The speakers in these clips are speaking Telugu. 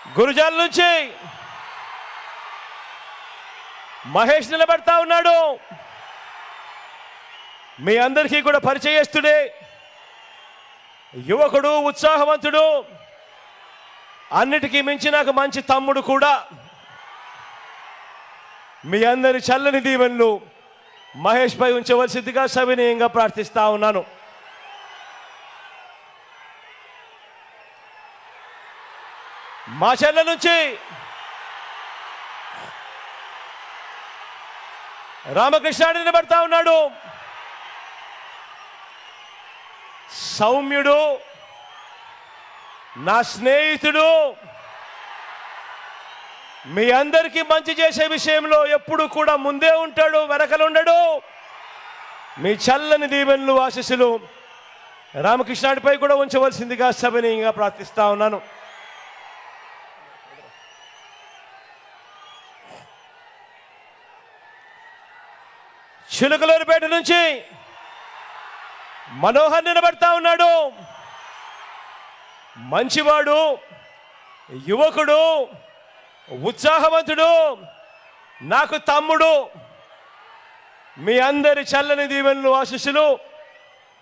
గురుజాల నుంచి మహేష్ నిలబడతా ఉన్నాడు. మీ అందరికీ కూడా పరిచయస్తుడే, యువకుడు, ఉత్సాహవంతుడు, అన్నిటికీ మించి నాకు మంచి తమ్ముడు కూడా. మీ అందరి చల్లని దీవెనలు మహేష్ పై ఉంచవలసిందిగా సవినయంగా ప్రార్థిస్తా ఉన్నాను. మా చెల్ల నుంచి రామకృష్ణ నిలబడతా ఉన్నాడు. సౌమ్యుడు, నా స్నేహితుడు, మీ అందరికీ మంచి చేసే విషయంలో ఎప్పుడు కూడా ముందే ఉంటాడు, వెనకలుండడు. మీ చల్లని దీవెనలు, ఆశీస్సులు రామకృష్ణుడిపై కూడా ఉంచవలసిందిగా సవినయంగా ప్రార్థిస్తా ఉన్నాను. చిలుకలూరుపేట నుంచి మనోహర్ నిలబడతా ఉన్నాడు. మంచివాడు, యువకుడు, ఉత్సాహవంతుడు, నాకు తమ్ముడు. మీ అందరి చల్లని దీవెనలు, ఆశీస్సులు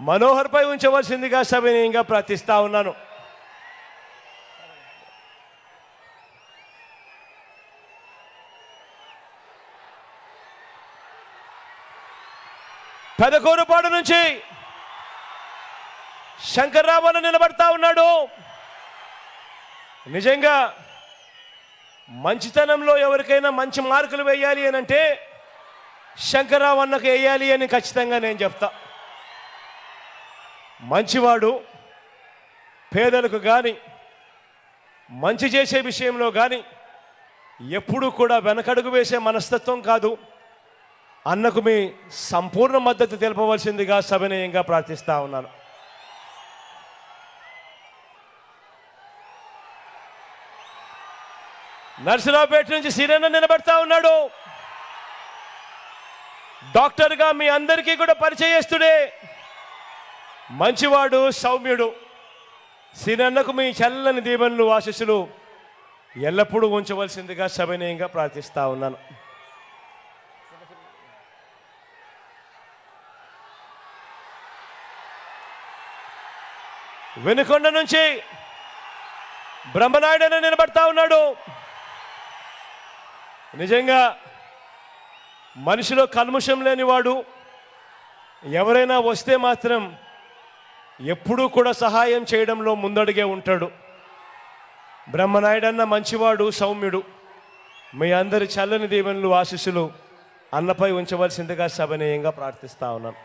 మనోహర్ పై ఉంచవలసిందిగా సవినయంగా ప్రార్థిస్తా ఉన్నాను. పెదకూరుపాడు నుంచి శంకర్రావు నిలబడతా ఉన్నాడు. నిజంగా మంచితనంలో ఎవరికైనా మంచి మార్కులు వేయాలి అని అంటే శంకర్రావు అన్నకు వేయాలి అని ఖచ్చితంగా నేను చెప్తా. మంచివాడు, పేదలకు కానీ మంచి చేసే విషయంలో కానీ ఎప్పుడూ కూడా వెనకడుగు వేసే మనస్తత్వం కాదు. అన్నకు మీ సంపూర్ణ మద్దతు తెలపవలసిందిగా సవినయంగా ప్రార్థిస్తా ఉన్నాను. నర్సరావుపేట నుంచి సిరన్న నిలబడతా ఉన్నాడు. డాక్టర్గా మీ అందరికీ కూడా పరిచయస్తుడే, మంచివాడు, సౌమ్యుడు. సిరన్నకు మీ చల్లని దీవెనలు, ఆశీస్సులు ఎల్లప్పుడూ ఉంచవలసిందిగా సవినయంగా ప్రార్థిస్తా ఉన్నాను. వెనుకొండ నుంచి బ్రహ్మనాయుడు నిలబడతా ఉన్నాడు. నిజంగా మనిషిలో కల్ముషం లేనివాడు, ఎవరైనా వస్తే మాత్రం ఎప్పుడూ కూడా సహాయం చేయడంలో ముందడుగే ఉంటాడు. బ్రహ్మనాయుడు అన్న మంచివాడు, సౌమ్యుడు. మీ అందరి చల్లని దీవెనలు, ఆశీస్సులు అన్నపై ఉంచవలసిందిగా సవినయంగా ప్రార్థిస్తా ఉన్నాను.